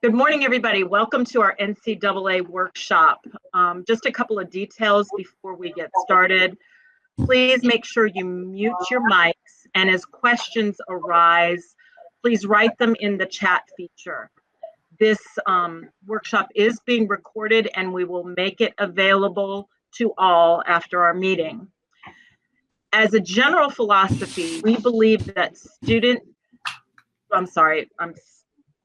Good morning, everybody. Welcome to our NCAA workshop. Just a couple of details before we get started. Please make sure you mute your mics, and as questions arise, please write them in the chat feature. This workshop is being recorded, and we will make it available to all after our meeting. As a general philosophy, we believe that I'm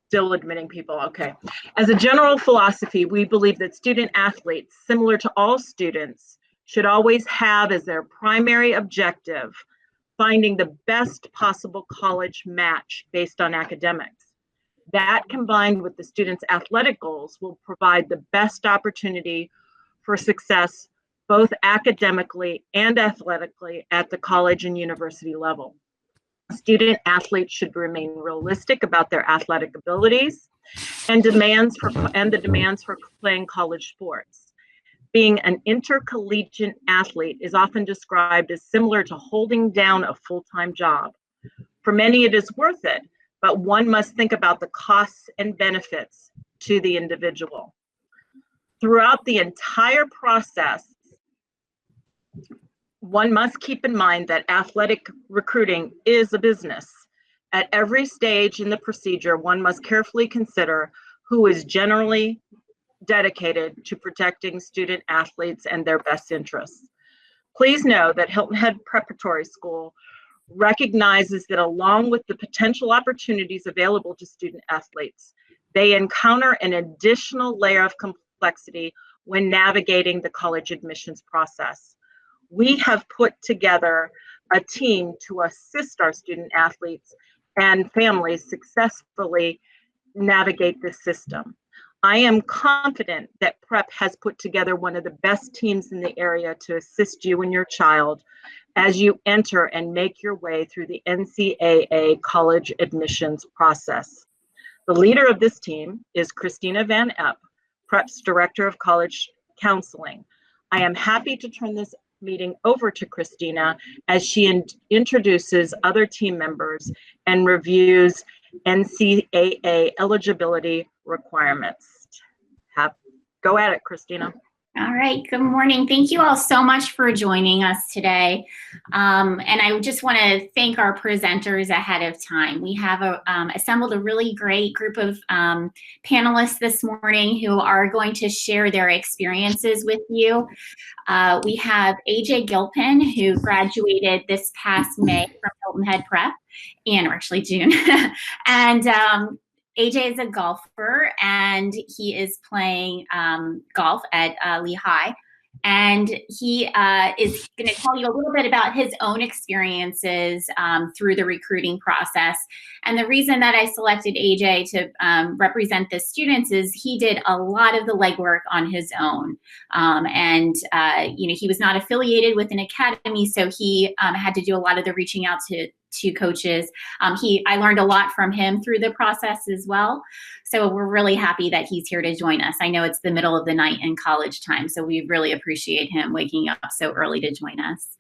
still admitting people, okay. As a general philosophy, we believe that student athletes, similar to all students, should always have as their primary objective finding the best possible college match based on academics. That, combined with the student's athletic goals, will provide the best opportunity for success both academically and athletically at the college and university level. Student athletes should remain realistic about their athletic abilities and the demands for playing college sports. Being an intercollegiate athlete is often described as similar to holding down a full-time job. For many, it is worth it, but one must think about the costs and benefits to the individual. Throughout the entire process, one must keep in mind that athletic recruiting is a business. At every stage in the procedure, one must carefully consider who is generally dedicated to protecting student athletes and their best interests. Please know that Hilton Head Preparatory School recognizes that along with the potential opportunities available to student athletes, they encounter an additional layer of complexity when navigating the college admissions process. We have put together a team to assist our student athletes and families successfully navigate this system. I am confident that Prep has put together one of the best teams in the area to assist you and your child as you enter and make your way through the NCAA college admissions process. The leader of this team is Christina Van Epp, Prep's Director of College Counseling. I am happy to turn this meeting over to Christina as she introduces other team members and reviews NCAA eligibility requirements. Go at it, Christina. All right, good morning. Thank you all so much for joining us today. And I just want to thank our presenters ahead of time. We have assembled a really great group of panelists this morning who are going to share their experiences with you. We have AJ Gilpin, who graduated this past May from Hilton Head Prep, or actually June. And AJ is a golfer, and he is playing golf at Lehigh. And he is going to tell you a little bit about his own experiences through the recruiting process. And the reason that I selected AJ to represent the students is he did a lot of the legwork on his own. He was not affiliated with an academy, so he had to do a lot of the reaching out to coaches. I learned a lot from him through the process as well. So we're really happy that he's here to join us. I know it's the middle of the night in college time, so we really appreciate him waking up so early to join us.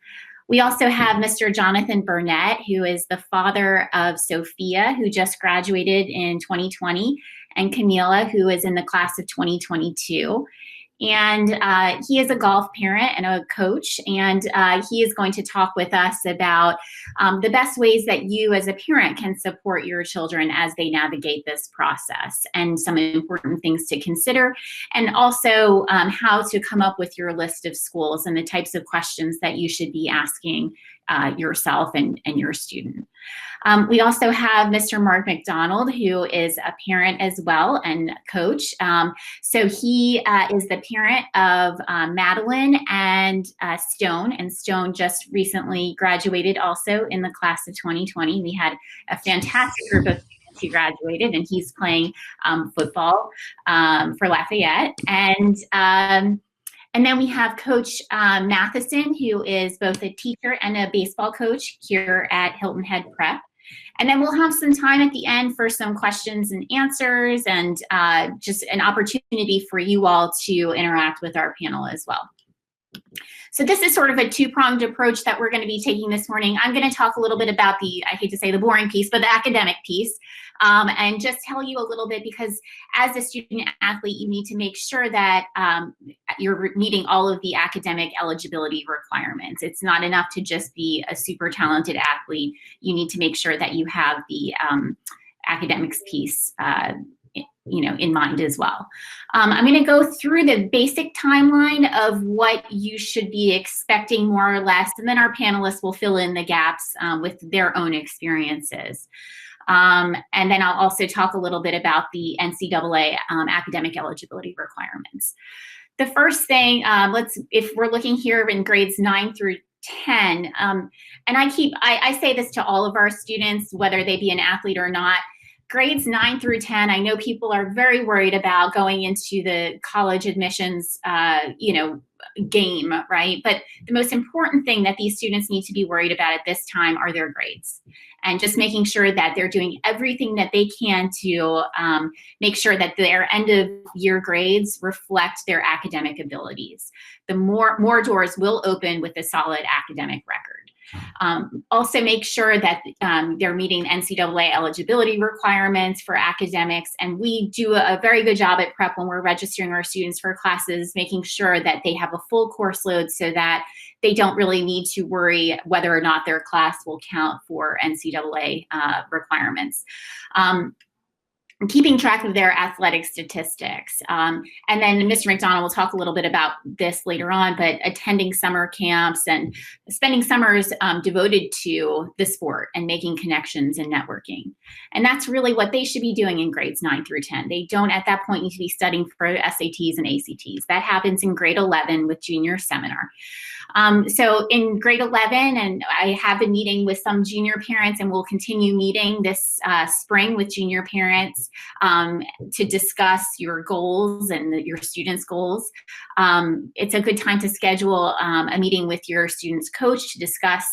We also have Mr. Jonathan Burnett, who is the father of Sophia, who just graduated in 2020, and Camila, who is in the class of 2022. And he is a golf parent and a coach, and he is going to talk with us about the best ways that you as a parent can support your children as they navigate this process, and some important things to consider, and also how to come up with your list of schools and the types of questions that you should be asking yourself and your student. We also have Mr. Mark McDonald, who is a parent as well and coach. So he is the parent of Madeline and Stone, and Stone just recently graduated also in the class of 2020. We had a fantastic group of students who graduated, and he's playing football for Lafayette. And then we have Coach Matheson, who is both a teacher and a baseball coach here at Hilton Head Prep. And then we'll have some time at the end for some questions and answers, and just an opportunity for you all to interact with our panel as well. So this is sort of a two-pronged approach that we're going to be taking this morning. I'm going to talk a little bit about the, I hate to say the boring piece, but the academic piece, and just tell you a little bit, because as a student athlete, you need to make sure that you're meeting all of the academic eligibility requirements. It's not enough to just be a super talented athlete. You need to make sure that you have the academics piece in mind as well. I'm going to go through the basic timeline of what you should be expecting more or less, and then our panelists will fill in the gaps with their own experiences. And then I'll also talk a little bit about the NCAA academic eligibility requirements. The first thing, if we're looking here in grades 9 through 10, and I say this to all of our students, whether they be an athlete or not, grades 9 through 10, I know people are very worried about going into the college admissions, game, right? But the most important thing that these students need to be worried about at this time are their grades, and just making sure that they're doing everything that they can to make sure that their end of year grades reflect their academic abilities. The more doors will open with a solid academic record. Also make sure that they're meeting NCAA eligibility requirements for academics, and we do a very good job at Prep when we're registering our students for classes, making sure that they have a full course load so that they don't really need to worry whether or not their class will count for NCAA requirements. Keeping track of their athletic statistics. And then Mr. McDonald will talk a little bit about this later on, but attending summer camps and spending summers devoted to the sport and making connections and networking. And that's really what they should be doing in grades 9 through 10. They don't at that point need to be studying for SATs and ACTs. That happens in grade 11 with junior seminar. So in grade 11, and I have been meeting with some junior parents, and we'll continue meeting this spring with junior parents to discuss your goals and your students' goals. It's a good time to schedule a meeting with your student's coach to discuss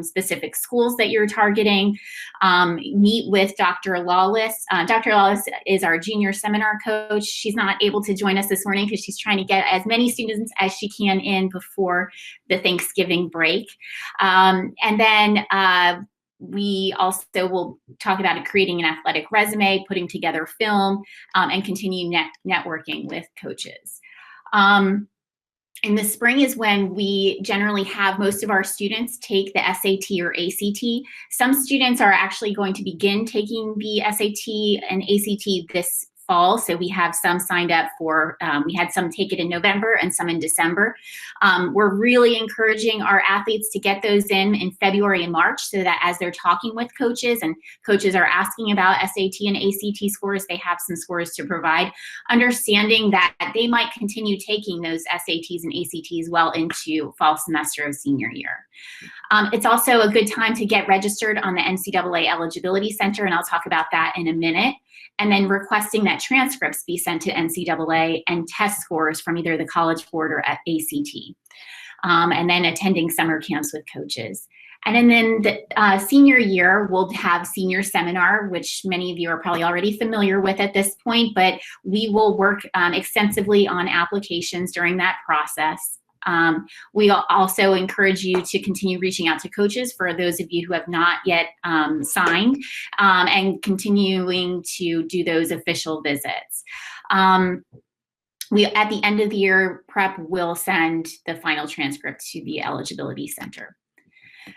specific schools that you're targeting. Meet with Dr. Lawless. Dr. Lawless is our junior seminar coach. She's not able to join us this morning because she's trying to get as many students as she can in before the Thanksgiving break. And then we also will talk about creating an athletic resume, putting together film, and continue networking with coaches. In the spring is when we generally have most of our students take the SAT or ACT. Some students are actually going to begin taking the SAT and ACT this fall. So we have some signed up for, we had some take it in November and some in December. We're really encouraging our athletes to get those in February and March, so that as they're talking with coaches and coaches are asking about SAT and ACT scores, they have some scores to provide, understanding that they might continue taking those SATs and ACTs well into fall semester of senior year. It's also a good time to get registered on the NCAA Eligibility Center, and I'll talk about that in a minute. And then requesting that transcripts be sent to NCAA and test scores from either the College Board or ACT. And then attending summer camps with coaches. And then the senior year, we'll have senior seminar, which many of you are probably already familiar with at this point, but we will work extensively on applications during that process. We also encourage you to continue reaching out to coaches for those of you who have not yet signed, and continuing to do those official visits. We, at the end of the year, Prep will send the final transcript to the Eligibility Center.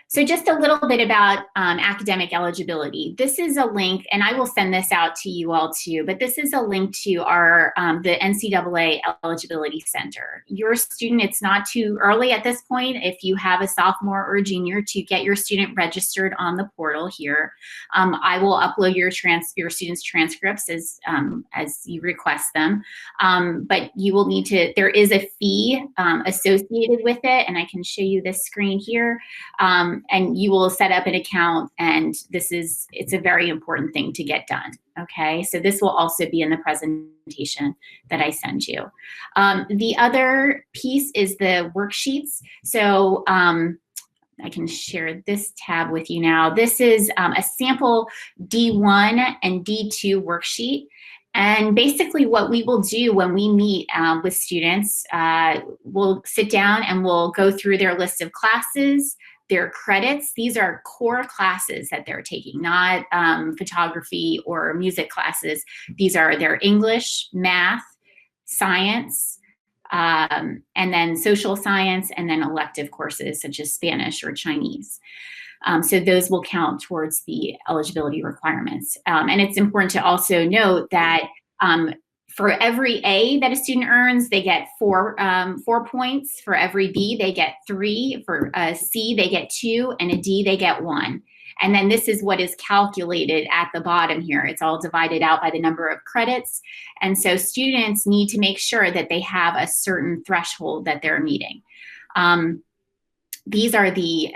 So just a little bit about academic eligibility. This is a link, and I will send this out to you all too, but this is a link to our the NCAA Eligibility Center. Your student, it's not too early at this point if you have a sophomore or a junior to get your student registered on the portal here. I will upload your students' transcripts as you request them, but you will need to, there is a fee associated with it, and I can show you this screen here. And you will set up an account, and it's a very important thing to get done, okay? So this will also be in the presentation that I send you. The other piece is the worksheets. So I can share this tab with you now. This is a sample D1 and D2 worksheet. And basically what we will do when we meet with students, we'll sit down and we'll go through their list of classes, their credits. These are core classes that they're taking, not photography or music classes. These are their English, math, science, and then social science, and then elective courses such as Spanish or Chinese. So those will count towards the eligibility requirements. And it's important to also note that for every A that a student earns, they get 4 points. For every B, they get 3. For a C, they get 2, and a D, they get 1. And then this is what is calculated at the bottom here. It's all divided out by the number of credits. And so students need to make sure that they have a certain threshold that they're meeting. These are the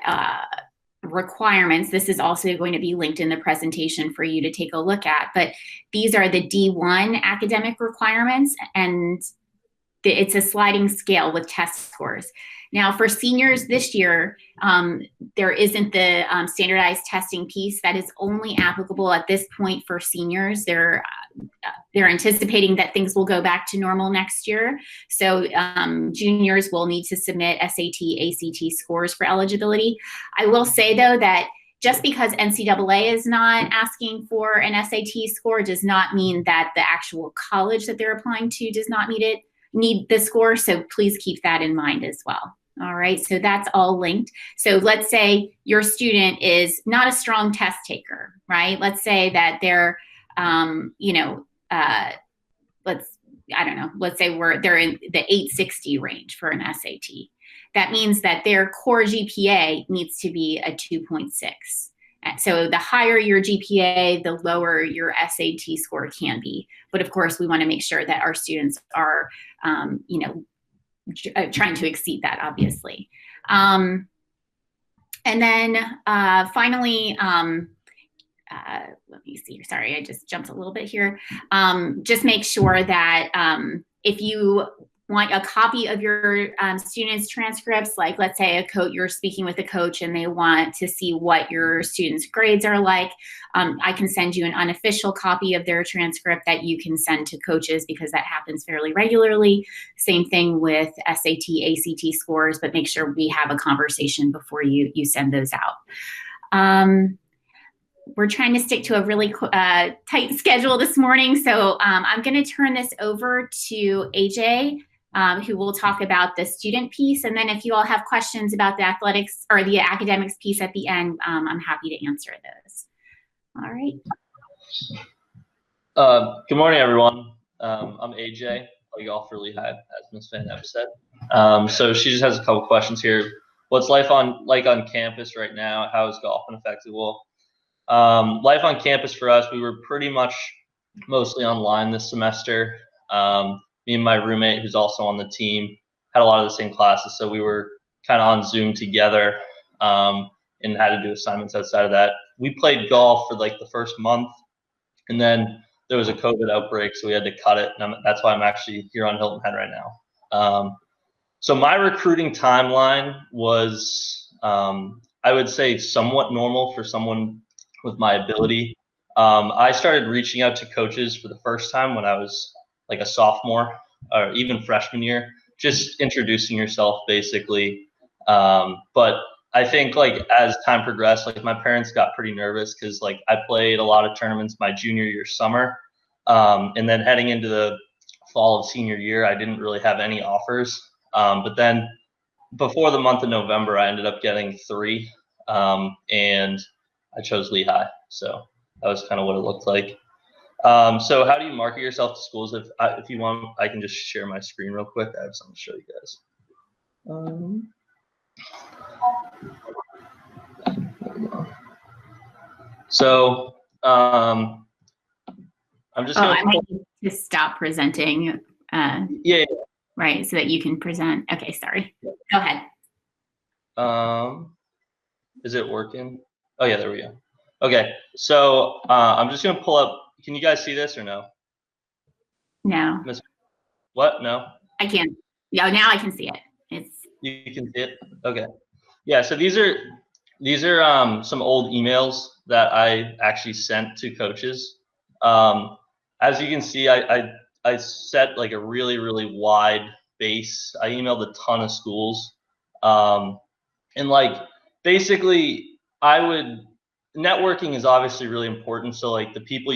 requirements. This is also going to be linked in the presentation for you to take a look at, but these are the D1 academic requirements, and it's a sliding scale with test scores. Now for seniors this year, there isn't the standardized testing piece that is only applicable at this point for seniors. They're anticipating that things will go back to normal next year. So juniors will need to submit SAT, ACT scores for eligibility. I will say though that just because NCAA is not asking for an SAT score does not mean that the actual college that they're applying to does not need the score. So please keep that in mind as well. All right, so that's all linked. So let's say your student is not a strong test taker, right? Let's say that they're, let's say they're in the 860 range for an SAT. That means that their core GPA needs to be a 2.6. So the higher your GPA, the lower your SAT score can be. But of course, we want to make sure that our students are, trying to exceed that, obviously. And then finally, let me see, sorry, I just jumped a little bit here. Just make sure that if you want a copy of your students' transcripts, like let's say you're speaking with a coach and they want to see what your students' grades are like, I can send you an unofficial copy of their transcript that you can send to coaches because that happens fairly regularly. Same thing with SAT, ACT scores, but make sure we have a conversation before you send those out. We're trying to stick to a really tight schedule this morning, so I'm going to turn this over to AJ, who will talk about the student piece. And then if you all have questions about the athletics or the academics piece at the end, I'm happy to answer those. All right. Good morning, everyone. I'm AJ. Play golf for Lehigh, as Ms. Van Epp said. So she just has a couple questions here. What's life like on campus right now? How has golf been affected? Well, life on campus for us, we were pretty much mostly online this semester. Me and my roommate, who's also on the team, had a lot of the same classes, so we were kind of on Zoom together and had to do assignments outside of that. We played golf for like the first month, and then there was a COVID outbreak, so we had to cut it, and that's why I'm actually here on Hilton Head right now. So my recruiting timeline was, I would say, somewhat normal for someone with my ability. I started reaching out to coaches for the first time when I was like a sophomore or even freshman year, just introducing yourself basically. But I think like as time progressed, like my parents got pretty nervous because like I played a lot of tournaments my junior year summer. And then heading into the fall of senior year, I didn't really have any offers. But then before the month of November, I ended up getting 3 and I chose Lehigh. So that was kind of what it looked like. So how do you market yourself to schools? If you want, I can just share my screen real quick. I have something to show you guys. So I'm just going I might need to stop presenting. Yeah. Right, so that you can present. Okay, sorry. Go ahead. Is it working? Oh yeah, there we go. Okay, so I'm just gonna pull up. Can you guys see this or no? No. What? No. I can. Yeah, now I can see it. You can see it. Okay. Yeah. So these are some old emails that I actually sent to coaches, as you can see, I set like a really wide base. I emailed a ton of schools, and like basically networking is obviously really important. So like the people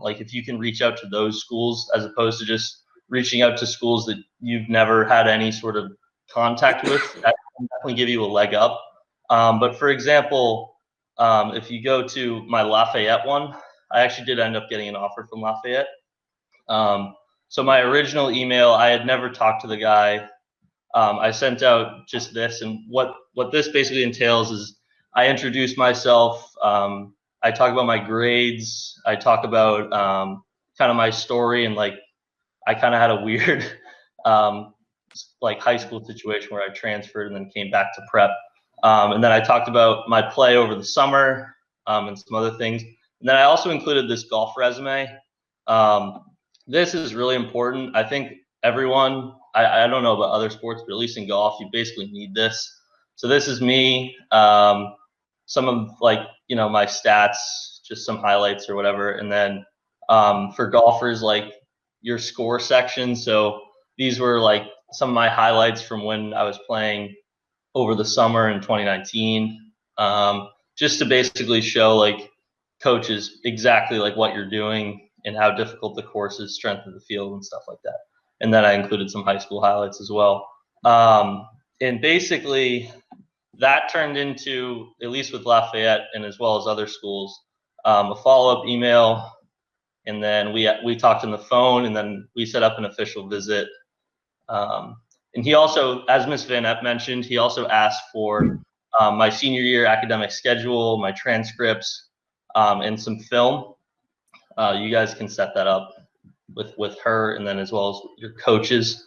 like if you can reach out to those schools as opposed to just reaching out to schools that you've never had any sort of contact with, that can definitely give you a leg up. But for example, if you go to my Lafayette one, I actually did end up getting an offer from Lafayette. So my original email, I had never talked to the guy. I sent out just this, and what this basically entails is I introduce myself. I talk about my grades. I talk about kind of my story, and like I kind of had a weird like high school situation where I transferred and then came back to prep. And then I talked about my play over the summer and some other things. And then I also included this golf resume. This is really important. I think everyone, I don't know about other sports, but at least in golf, you basically need this. So this is me, some of like, my stats, just some highlights or whatever. And then for golfers, like your score section. So these were like some of my highlights from when I was playing over the summer in 2019, just to basically show like coaches exactly like what you're doing and how difficult the course is, strength of the field and stuff like that. And then I included some high school highlights as well. And basically that turned into, at least with Lafayette and as well as other schools, a follow-up email. And then we talked on the phone, and then we set up an official visit. And he also, as Ms. Van Epp mentioned, he also asked for my senior year academic schedule, my transcripts, and some film. You guys can set that up with her, and then as well as your coaches.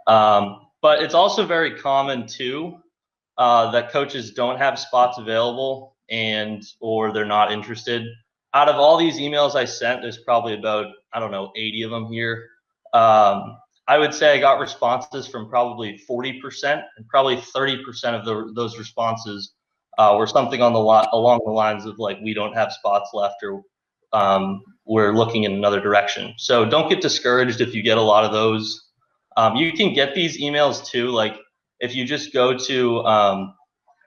But it's also very common too that coaches don't have spots available or they're not interested. Out of all these emails I sent, there's probably about, 80 of them here. I would say I got responses from probably 40%, and probably 30% of those responses were something along the lines of like, we don't have spots left, or we're looking in another direction. So don't get discouraged if you get a lot of those. You can get these emails too. Like if you just go to,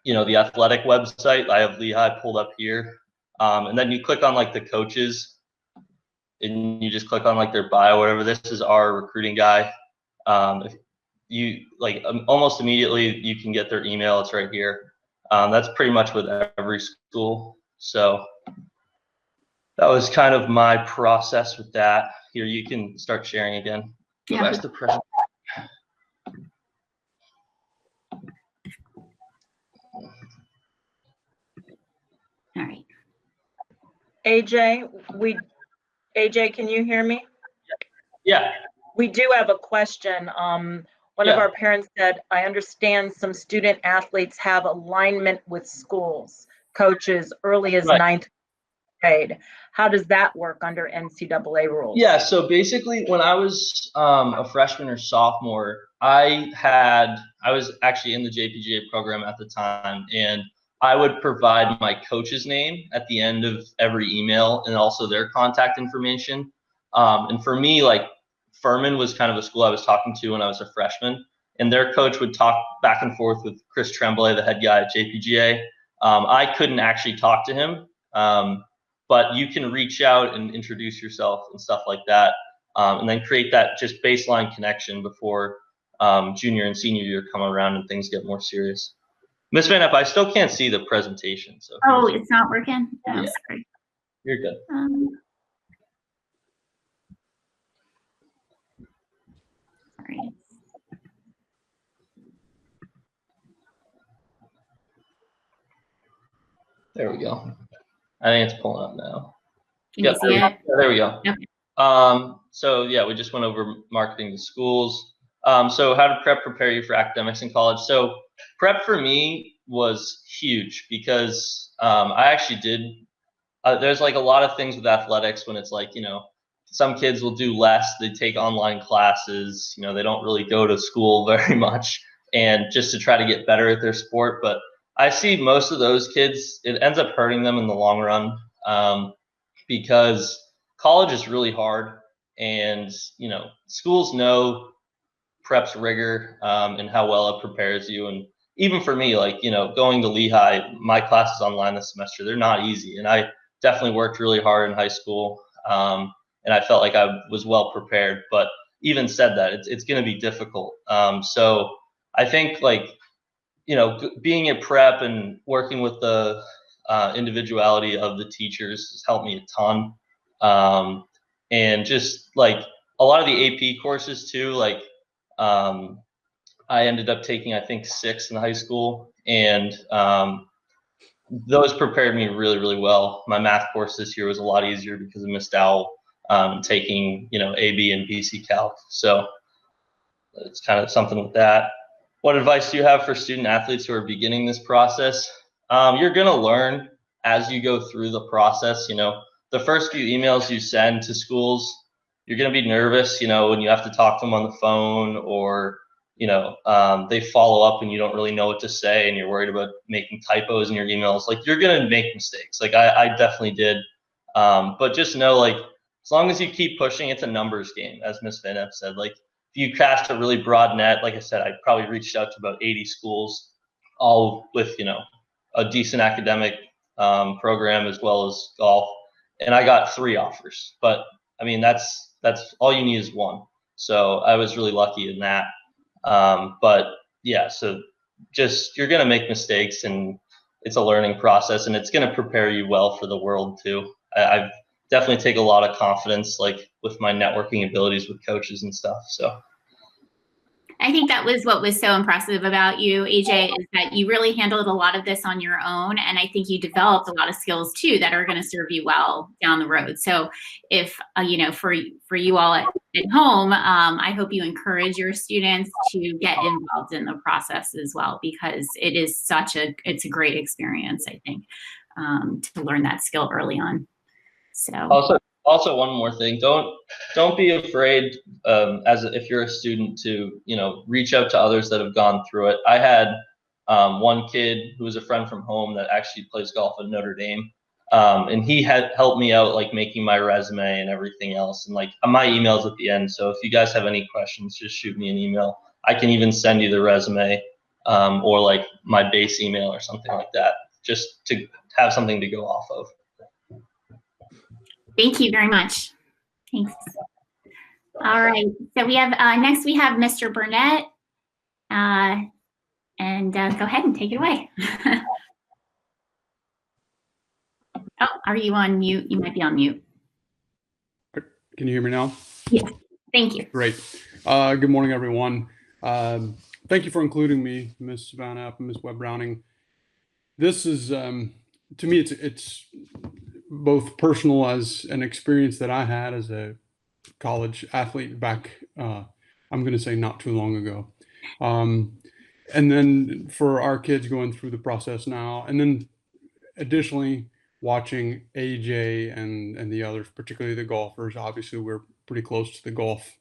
the athletic website, I have Lehigh pulled up here. And then you click on like the coaches, and you just click on like their bio, whatever. This is our recruiting guy. If you like almost immediately you can get their email. It's right here. That's pretty much with every school. So that was kind of my process with that. Here, you can start sharing again. Go back to the present. All right. AJ, can you hear me? Yeah. We do have a question. One of our parents said, I understand some student athletes have alignment with schools, coaches early as ninth grade. How does that work under NCAA rules? Yeah, so basically when I was a freshman or sophomore, I was actually in the JPGA program at the time, and I would provide my coach's name at the end of every email and also their contact information. And for me, like Furman was kind of a school I was talking to when I was a freshman, and their coach would talk back and forth with Chris Tremblay, the head guy at JPGA. I couldn't actually talk to him, but you can reach out and introduce yourself and stuff like that, and then create that just baseline connection before junior and senior year come around and things get more serious. Ms. Van Epp, I still can't see the presentation. So. Oh, it's not working? Oh, yeah. Sorry. You're good. Sorry. There we go. I think it's pulling up now. Can you see it? There we go. Okay. So yeah, we just went over marketing to schools. So how did prep prepare you for academics in college? So prep for me was huge because I actually did. There's like a lot of things with athletics when it's like, some kids will do less. They take online classes. They don't really go to school very much, and just to try to get better at their sport. But I see most of those kids, it ends up hurting them in the long run, because college is really hard. And, you know, schools know prep's rigor and how well it prepares you. And even for me, like, you know, going to Lehigh, my classes online this semester, they're not easy. And I definitely worked really hard in high school. And I felt like I was well prepared. But even said that, it's going to be difficult. So I think, like, you know, being at prep and working with the individuality of the teachers has helped me a ton. And just like a lot of the AP courses too, like I ended up taking, I think, 6 in high school, and those prepared me really, really well. My math course this year was a lot easier because of Miss Dowell taking, you know, AB and BC Calc. So it's kind of something with that. What advice do you have for student athletes who are beginning this process? You're going to learn as you go through the process. You know, the first few emails you send to schools, you're going to be nervous, you know, when you have to talk to them on the phone, or, you know, they follow up and you don't really know what to say and you're worried about making typos in your emails. Like, you're going to make mistakes. Like I definitely did. But just know, like, as long as you keep pushing, it's a numbers game, as Miss Van Epp said. Like, if you cast a really broad net, like I said, I probably reached out to about 80 schools, all with, you know, a decent academic program as well as golf, and I got 3 offers. But I mean, that's all you need is 1. So I was really lucky in that. But yeah, so just, you're gonna make mistakes, and it's a learning process, and it's gonna prepare you well for the world too. I've definitely take a lot of confidence, like, with my networking abilities with coaches and stuff. So I think that was what was so impressive about you, AJ, is that you really handled a lot of this on your own. And I think you developed a lot of skills too that are going to serve you well down the road. So if, you know, for you all at home, I hope you encourage your students to get involved in the process as well, because it is it's a great experience, I think, to learn that skill early on. So also one more thing, don't be afraid, if you're a student, to, you know, reach out to others that have gone through it. I had one kid who was a friend from home that actually plays golf at Notre Dame, and he had helped me out, like, making my resume and everything else, and, like, my email's at the end. So if you guys have any questions, just shoot me an email. I can even send you the resume, or like my base email or something like that, just to have something to go off of. Thank you very much. Thanks. All right. So we have next we have Mr. Burnett, and go ahead and take it away. Oh, are you on mute? You might be on mute. Can you hear me now? Yes. Thank you. Great. Good morning, everyone. Thank you for including me, Ms. Van Epp and Ms. Webb Browning. This is, to me, it's both personal as an experience that I had as a college athlete back, I'm going to say not too long ago. And then for our kids going through the process now, and then additionally watching AJ and the others, particularly the golfers. Obviously, we're pretty close to the golf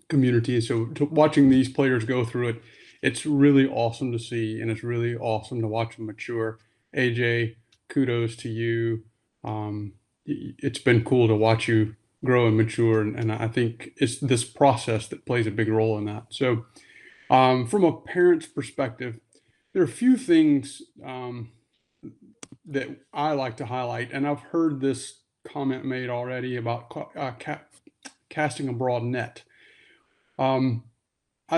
community. So watching these players go through it, it's really awesome to see, and it's really awesome to watch them mature. AJ, kudos to you. It's been cool to watch you grow and mature, and I think it's this process that plays a big role in that. So from a parent's perspective, there are a few things that I like to highlight, and I've heard this comment made already about casting a broad net. I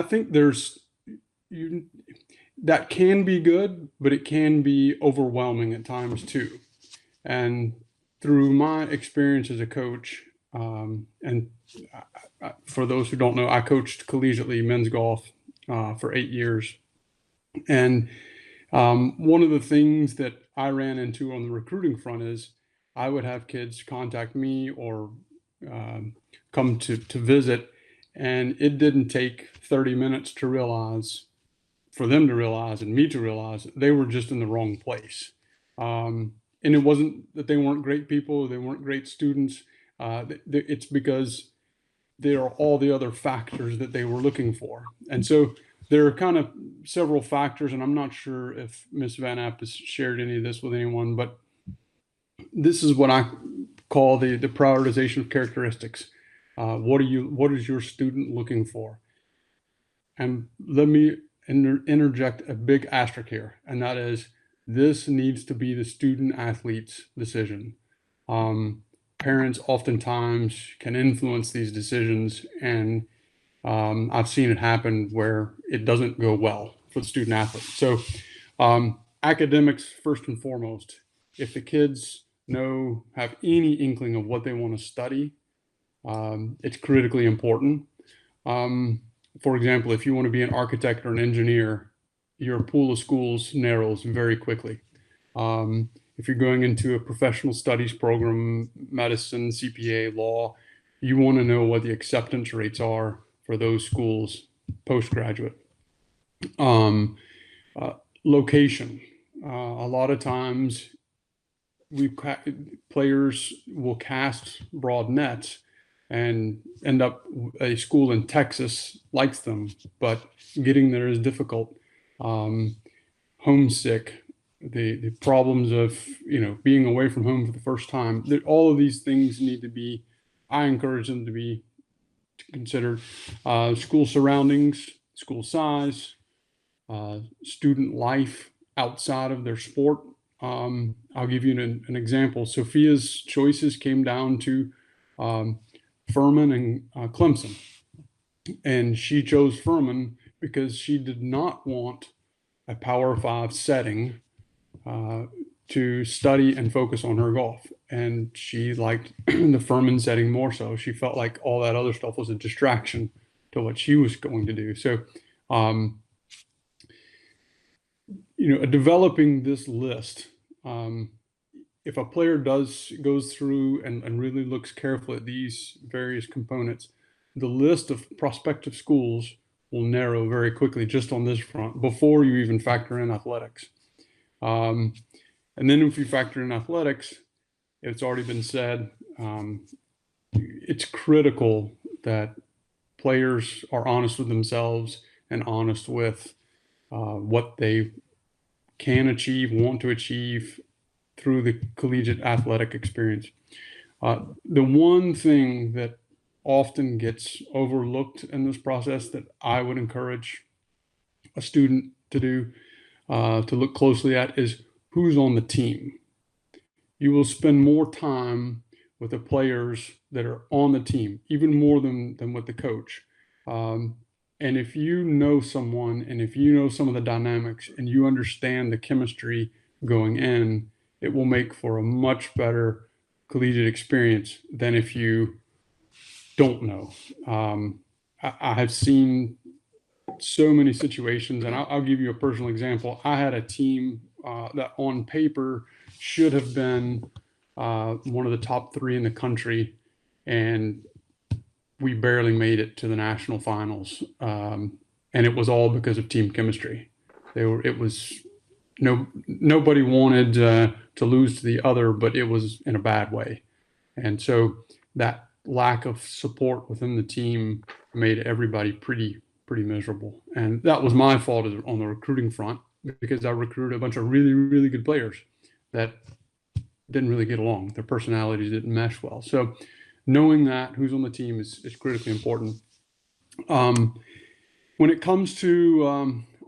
think that can be good, but it can be overwhelming at times too. And through my experience as a coach, and for those who don't know, I coached collegiately men's golf for 8 years. And one of the things that I ran into on the recruiting front is I would have kids contact me or come to visit, and it didn't take 30 minutes for them to realize and me to realize they were just in the wrong place. And it wasn't that they weren't great people, they weren't great students. It's because there are all the other factors that they were looking for. And so there are kind of several factors, and I'm not sure if Ms. Van Epp has shared any of this with anyone, but this is what I call the prioritization of characteristics. What is your student looking for? And let me interject a big asterisk here, and that is, this needs to be the student athlete's decision. Parents oftentimes can influence these decisions, and I've seen it happen where it doesn't go well for the student athlete. So academics first and foremost. If the kids have any inkling of what they want to study, it's critically important. For example, if you want to be an architect or an engineer, your pool of schools narrows very quickly. If you're going into a professional studies program, medicine, CPA, law, you want to know what the acceptance rates are for those schools postgraduate. Location. A lot of times players will cast broad nets and end up a school in Texas likes them, but getting there is difficult. Homesick, the problems of being away from home for the first time. All of these things need to be. I encourage them to be considered. School surroundings, school size, student life outside of their sport. I'll give you an example. Sophia's choices came down to Furman and Clemson, and she chose Furman because she did not want a Power 5 setting to study and focus on her golf, and she liked the Furman setting more so. She felt like all that other stuff was a distraction to what she was going to do. So developing this list, if a player goes through and really looks carefully at these various components, the list of prospective schools will narrow very quickly just on this front before you even factor in athletics. And then if you factor in athletics, it's already been said, it's critical that players are honest with themselves and honest with what they can achieve, want to achieve through the collegiate athletic experience. The one thing that often gets overlooked in this process that I would encourage a student to do, to look closely at, is who's on the team. You will spend more time with the players that are on the team, even more than with the coach. And if you know someone, and if you know some of the dynamics, and you understand the chemistry going in, it will make for a much better collegiate experience than if you don't know. I have seen so many situations, and I'll give you a personal example. I had a team that on paper should have been one of the top 3 in the country, and we barely made it to the national finals. And it was all because of team chemistry. Nobody wanted to lose to the other, but it was in a bad way. And so that lack of support within the team made everybody pretty miserable. And that was my fault on the recruiting front, because I recruited a bunch of really, really good players that didn't really get along. Their personalities didn't mesh well. So knowing that who's on the team is critically important. When it comes to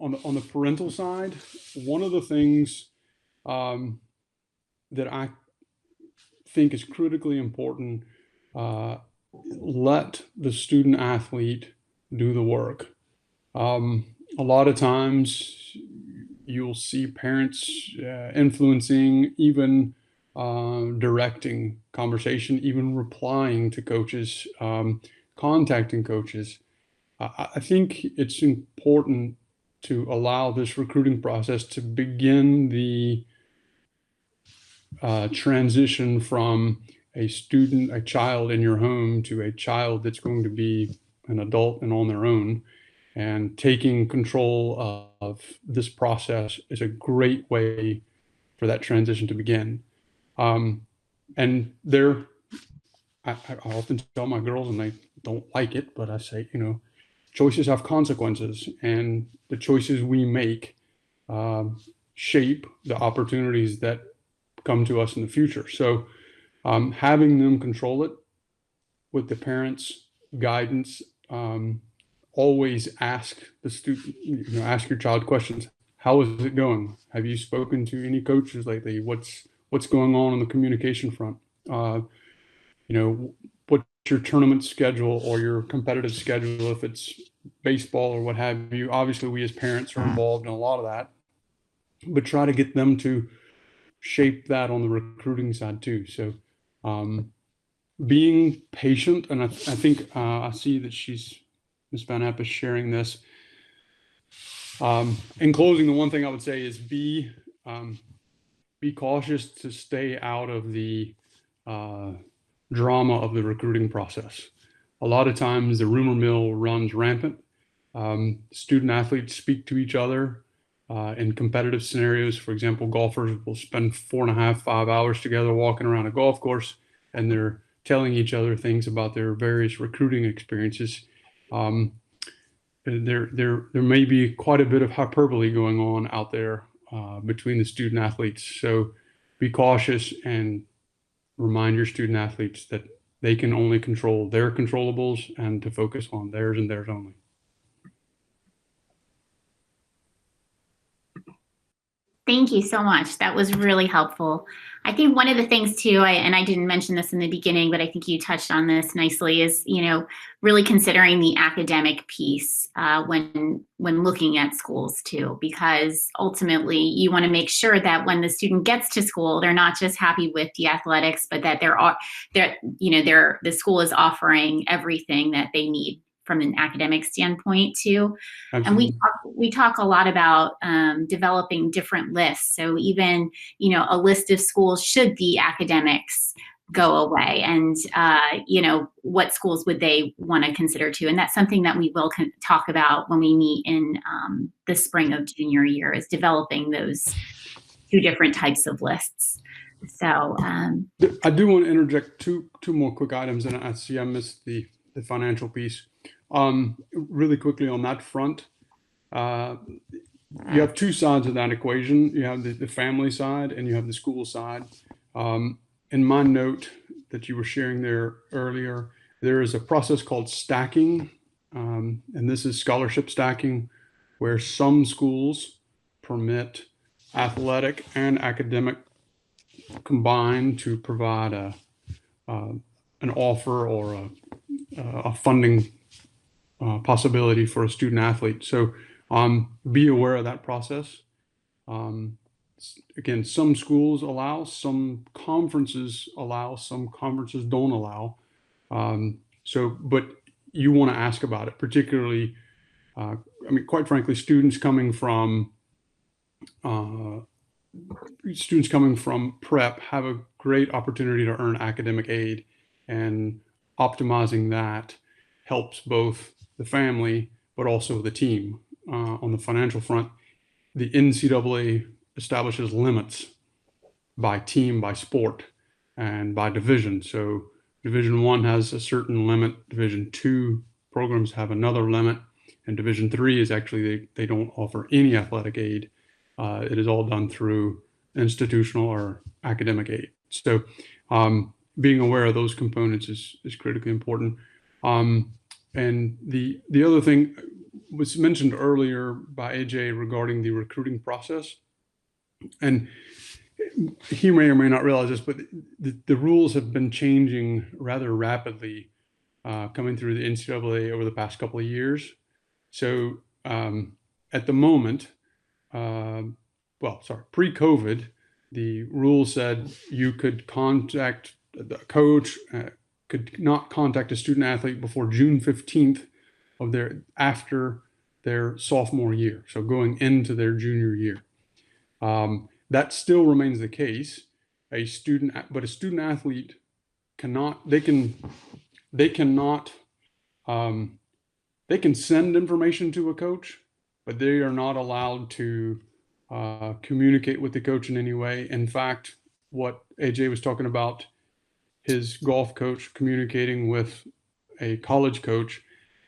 on the parental side, one of the things that I think is critically important, let the student athlete do the work. A lot of times you'll see parents influencing, even directing conversation, even replying to coaches, contacting coaches. I think it's important to allow this recruiting process to begin the transition from a child in your home, to a child that's going to be an adult and on their own. And taking control of this process is a great way for that transition to begin. And I often tell my girls, and they don't like it, but I say, choices have consequences, and the choices we make shape the opportunities that come to us in the future. So having them control it with the parents' guidance, always ask the student, ask your child questions. How is it going? Have you spoken to any coaches lately? What's going on the communication front? What's your tournament schedule or your competitive schedule if it's baseball or what have you? Obviously, we as parents are involved in a lot of that, but try to get them to shape that on the recruiting side too. So being patient, and I think I see that Ms. Van Epp is sharing this. In closing, the one thing I would say is be cautious to stay out of the drama of the recruiting process. A lot of times the rumor mill runs rampant. Student athletes speak to each other in competitive scenarios. For example, golfers will spend 4.5, 5 hours together walking around a golf course, and they're telling each other things about their various recruiting experiences. There may be quite a bit of hyperbole going on out there between the student athletes. So be cautious and remind your student athletes that they can only control their controllables and to focus on theirs and theirs only. Thank you so much. That was really helpful. I think one of the things too, and I didn't mention this in the beginning, but I think you touched on this nicely, is really considering the academic piece when looking at schools too, because ultimately you want to make sure that when the student gets to school, they're not just happy with the athletics, but that the school is offering everything that they need from an academic standpoint too. Absolutely. And we talk a lot about developing different lists. So even, a list of schools should the academics go away, and, what schools would they want to consider too. And that's something that we will talk about when we meet in the spring of junior year, is developing those two different types of lists. So I do want to interject two more quick items, and I see I missed the financial piece. Really quickly on that front, you have two sides of that equation. You have the family side and you have the school side. In my note that you were sharing there earlier, there is a process called stacking, and this is scholarship stacking, where some schools permit athletic and academic combined to provide an offer or a funding possibility for a student athlete. So be aware of that process. Again, some schools allow, some conferences allow, some conferences don't allow. But you want to ask about it, particularly, quite frankly, students coming from prep have a great opportunity to earn academic aid, and optimizing that helps both the family, but also the team. On the financial front, the NCAA establishes limits by team, by sport, and by division. So Division I has a certain limit, Division II programs have another limit, and Division III is actually, they don't offer any athletic aid. It is all done through institutional or academic aid. So being aware of those components is critically important. And the other thing was mentioned earlier by AJ regarding the recruiting process. And he may or may not realize this, but the rules have been changing rather rapidly coming through the NCAA over the past couple of years. So at the moment, pre-COVID, the rule said you could contact the coach, could not contact a student athlete before June 15th after their sophomore year. So going into their junior year. That still remains the case. A student athlete cannot, they can send information to a coach, but they are not allowed to communicate with the coach in any way. In fact, what AJ was talking about, his golf coach communicating with a college coach,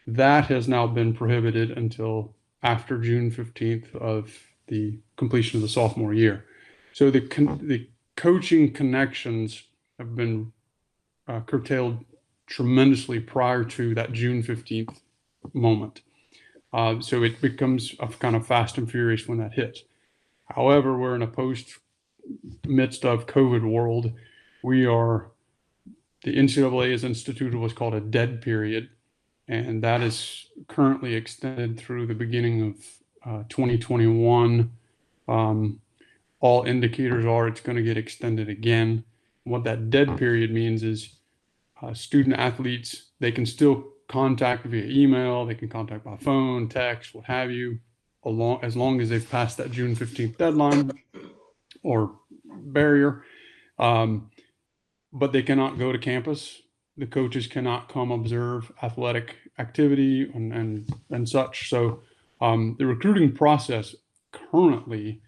that has now been prohibited until after June 15th of the completion of the sophomore year. So the coaching connections have been curtailed tremendously prior to that June 15th moment. So it becomes a kind of fast and furious when that hits. However, we're in a midst of COVID world. The NCAA has instituted what's called a dead period, and that is currently extended through the beginning of 2021. All indicators are it's going to get extended again. What that dead period means is student athletes, they can still contact via email, they can contact by phone, text, what have you, as long as they've passed that June 15th deadline or barrier. But they cannot go to campus. The coaches cannot come observe athletic activity and such. So the recruiting process currently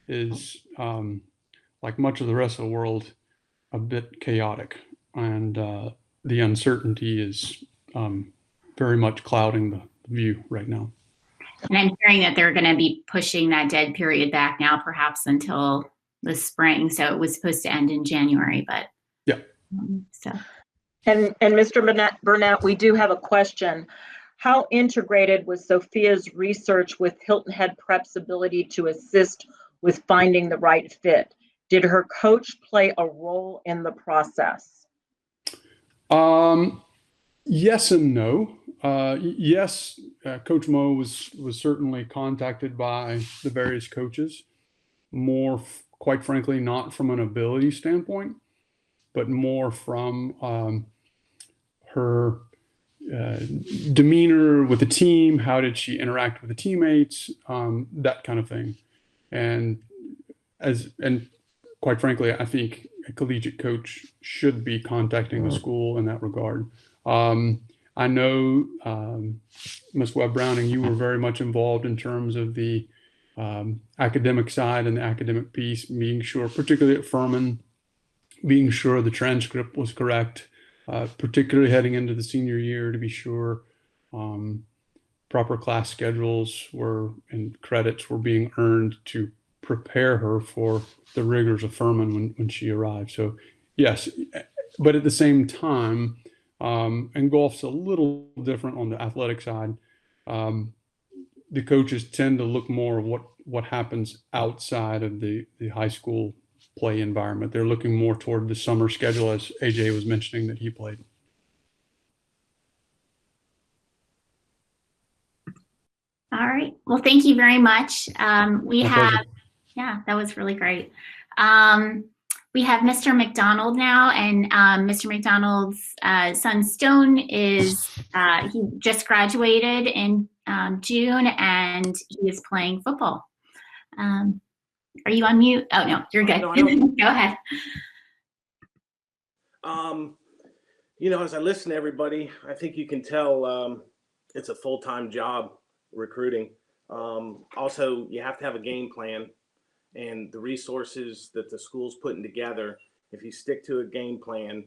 is, like much of the rest of the world, a bit chaotic, and the uncertainty is very much clouding the view right now. And I'm hearing that they're going to be pushing that dead period back now, perhaps until the spring. So it was supposed to end in January, but yeah. So. And Mr. Burnett, we do have a question. How integrated was Sophia's research with Hilton Head Prep's ability to assist with finding the right fit? Did her coach play a role in the process? Yes and no. Yes, Coach Mo was certainly contacted by the various coaches, more, quite frankly, not from an ability standpoint, but more from her demeanor with the team. How did she interact with the teammates? That kind of thing. And quite frankly, I think a collegiate coach should be contacting the school in that regard. I know, Ms. Webb Browning, you were very much involved in terms of the academic side and the academic piece, being sure, particularly at Furman, being sure the transcript was correct, particularly heading into the senior year, to be sure proper class schedules and credits were being earned to prepare her for the rigors of Furman when she arrived. So yes, but at the same time, and golf's a little different on the athletic side, the coaches tend to look more of what happens outside of the high school play environment. They're looking more toward the summer schedule, as AJ was mentioning that he played. All right. Well, thank you very much. We My have, pleasure. yeah, that was really great. We have Mr. McDonald now, and Mr. McDonald's son Stone he just graduated in June, and he is playing football. Are you on mute? Oh, no, you're good. No, Go ahead. As I listen to everybody, I think you can tell it's a full-time job, recruiting. Also, you have to have a game plan, and the resources that the school's putting together, if you stick to a game plan,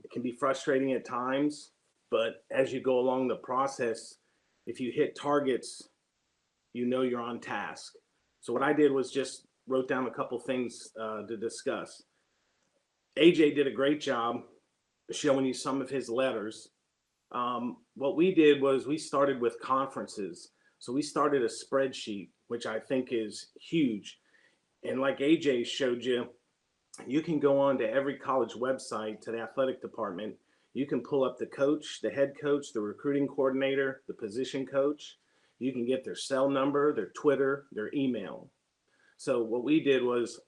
it can be frustrating at times, but as you go along the process, if you hit targets, you're on task. So what I did was just wrote down a couple things to discuss. AJ did a great job showing you some of his letters. What we did was we started with conferences. So we started a spreadsheet, which I think is huge. And like AJ showed you, you can go on to every college website, to the athletic department. You can pull up the coach, the head coach, the recruiting coordinator, the position coach. You can get their cell number, their Twitter, their email. So what we did was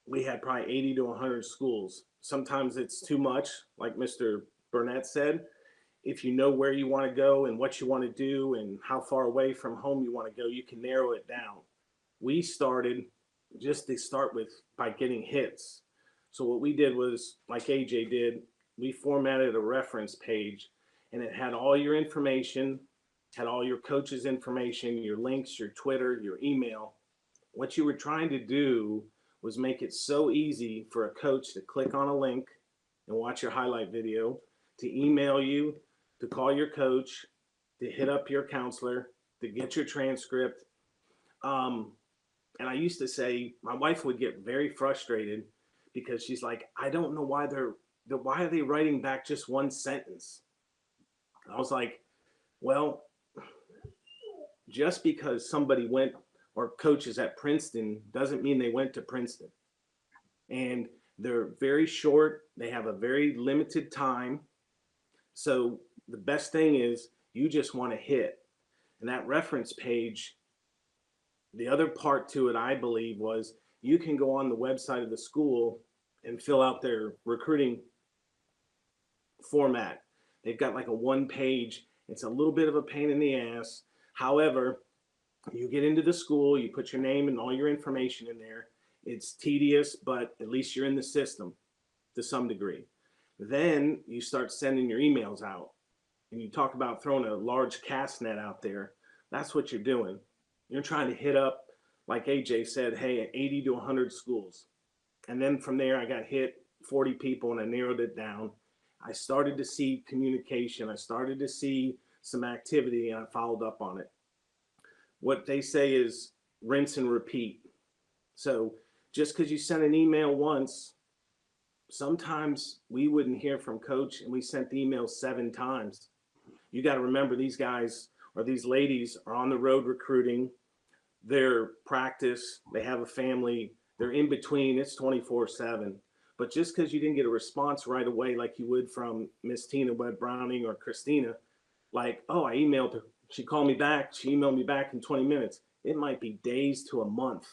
we had probably 80 to 100 schools. Sometimes it's too much, like Mr. Burnett said. If you know where you want to go and what you want to do and how far away from home you want to go, you can narrow it down. We started just to start with by getting hits. So what we did was, like AJ did, we formatted a reference page, and it had all your information, had all your coach's information, your links, your Twitter, your email. What you were trying to do was make it so easy for a coach to click on a link and watch your highlight video, to email you, to call your coach, to hit up your counselor, to get your transcript. And I used to say, my wife would get very frustrated because she's like, I don't know why they're why are they writing back just one sentence? I was like, well, just because somebody went or coaches at Princeton doesn't mean they went to Princeton. And they're very short. They have a very limited time. So the best thing is you just want to hit. And that reference page, the other part to it, I believe, was you can go on the website of the school and fill out their recruiting format. They've got like a 1-page. It's a little bit of a pain in the ass. However, you get into the school, you put your name and all your information in there. It's tedious, but at least you're in the system to some degree. Then you start sending your emails out, and you talk about throwing a large cast net out there. That's what you're doing. You're trying to hit up, like AJ said, hey, 80 to 100 schools. And then from there, I got hit 40 people, and I narrowed it down. I started to see communication. I started to see some activity, and I followed up on it. What they say is rinse and repeat. So just because you send an email once, sometimes we wouldn't hear from coach and we sent the email 7 times. You got to remember, these guys or these ladies are on the road recruiting. They're practice, they have a family, they're in between, it's 24/7. But just because you didn't get a response right away like you would from Miss Tina Webb Browning or Christina, like, oh, I emailed her, she called me back, she emailed me back in 20 minutes. It might be days to a month.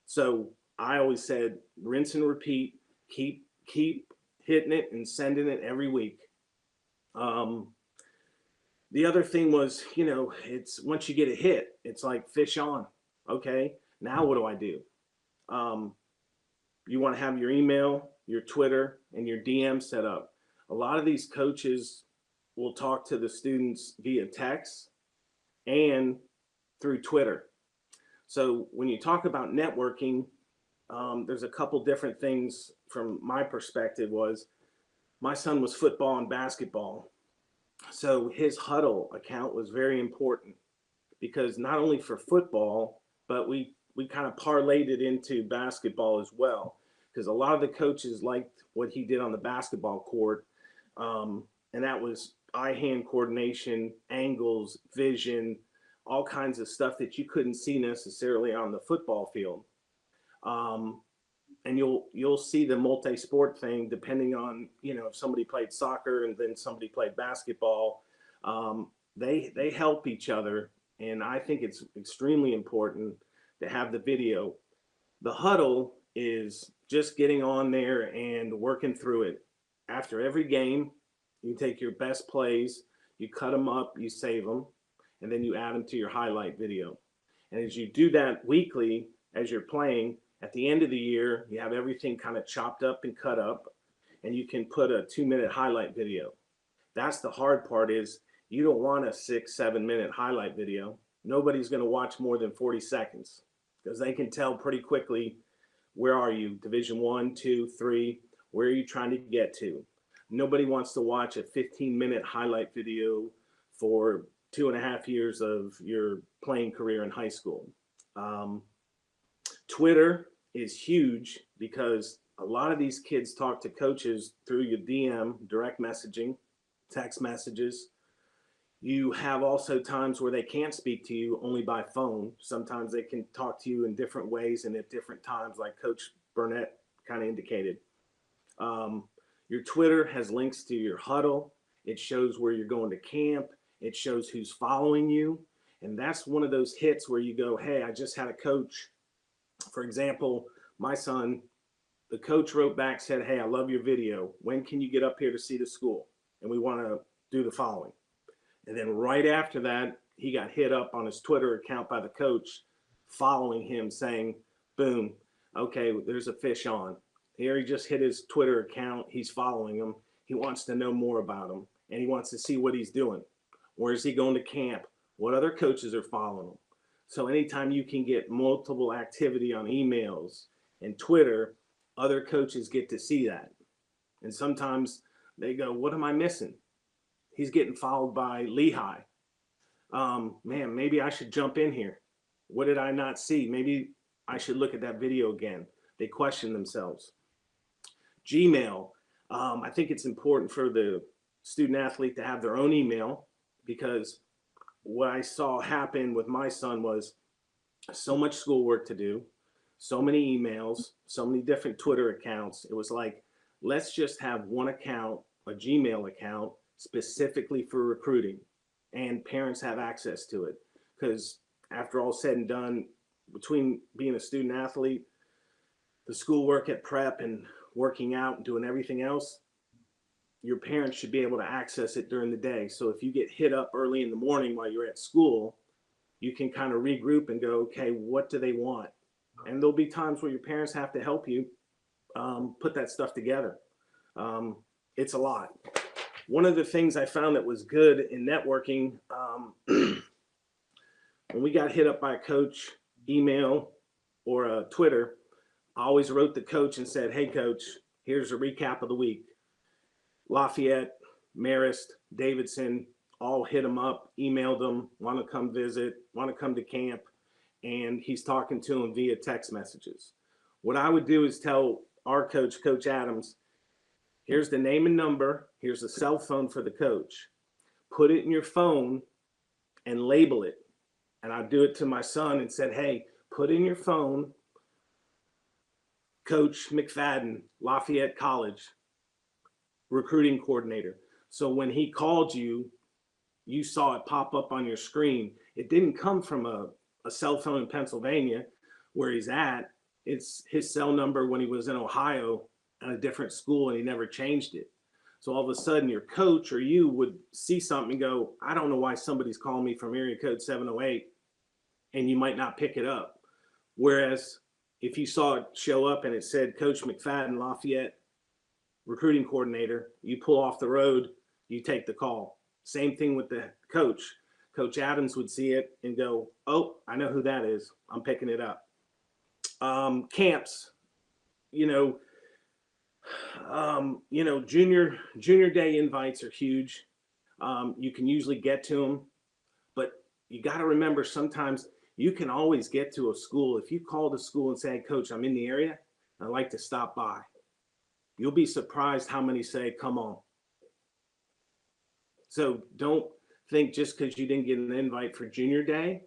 So I always said, rinse and repeat, keep hitting it and sending it every week. The other thing was, it's once you get a hit, it's like fish on. Okay, now what do I do? You want to have your email, your Twitter, and your DM set up. A lot of these coaches will talk to the students via text and through Twitter. So when you talk about networking, there's a couple different things from my perspective. Was my son was football and basketball. So his huddle account was very important, because not only for football, but we kind of parlayed it into basketball as well, because a lot of the coaches liked what he did on the basketball court. And that was eye-hand coordination, angles, vision, all kinds of stuff that you couldn't see necessarily on the football field. And you'll see the multi-sport thing depending on, if somebody played soccer and then somebody played basketball. They help each other, and I think it's extremely important to have the video. The huddle is just getting on there and working through it. After every game, you take your best plays, you cut them up, you save them, and then you add them to your highlight video. And as you do that weekly, as you're playing, at the end of the year, you have everything kind of chopped up and cut up, and you can put a 2-minute highlight video. That's the hard part, is you don't want a 6-7 minute highlight video. Nobody's going to watch more than 40 seconds, because they can tell pretty quickly, where are you? Division 1, 2, 3, where are you trying to get to? Nobody wants to watch a 15-minute highlight video for 2.5 years of your playing career in high school. Twitter is huge, because a lot of these kids talk to coaches through your DM, direct messaging, text messages. You have also times where they can't speak to you, only by phone. Sometimes they can talk to you in different ways and at different times, like Coach Burnett kind of indicated. Your Twitter has links to your huddle. It shows where you're going to camp. It shows who's following you. And that's one of those hits where you go, hey, I just had a coach. For example, my son, the coach wrote back, said, hey, I love your video. When can you get up here to see the school? And we want to do the following. And then right after that, he got hit up on his Twitter account by the coach following him, saying, boom, okay, there's a fish on. Here he just hit his Twitter account. He's following him. He wants to know more about him, and he wants to see what he's doing. Where is he going to camp? What other coaches are following him? So anytime you can get multiple activity on emails and Twitter, other coaches get to see that. And sometimes they go, what am I missing? He's getting followed by Lehigh. Man, maybe I should jump in here. What did I not see? Maybe I should look at that video again. They question themselves. Gmail. I think it's important for the student athlete to have their own email, because what I saw happen with my son was so much schoolwork to do, so many emails, so many different Twitter accounts. It was like, let's just have one account, a Gmail account, specifically for recruiting, and parents have access to it. Because after all said and done, between being a student athlete, the schoolwork at prep, and working out and doing everything else, your parents should be able to access it during the day. So if you get hit up early in the morning while you're at school, you can kind of regroup and go, okay, what do they want? And there'll be times where your parents have to help you put that stuff together. It's a lot. One of the things I found that was good in networking, when we got hit up by a coach, email or a Twitter, I always wrote the coach and said, hey coach, here's a recap of the week. Lafayette, Marist, Davidson, all hit him up, emailed him, want to come visit, want to come to camp, and he's talking to him via text messages. What I would do is tell our coach, Coach Adams, here's the name and number, here's a cell phone for the coach. Put it in your phone and label it. And I'd do it to my son and said, hey, put in your phone, Coach McFadden, Lafayette College, recruiting coordinator. So when he called you, you saw it pop up on your screen. It didn't come from a cell phone in Pennsylvania where he's at. It's his cell number when he was in Ohio at a different school, and he never changed it. So all of a sudden your coach or you would see something and go, I don't know why somebody's calling me from area code 708, and you might not pick it up. Whereas if you saw it show up and it said Coach McFadden, Lafayette, recruiting coordinator, you pull off the road, you take the call. Same thing with the coach. Coach Adams would see it and go, oh, I know who that is. I'm picking it up. Camps, junior day invites are huge. You can usually get to them, but you got to remember, sometimes you can always get to a school. If you call the school and say, hey, coach, I'm in the area, I'd like to stop by. You'll be surprised how many say, come on. So don't think just because you didn't get an invite for junior day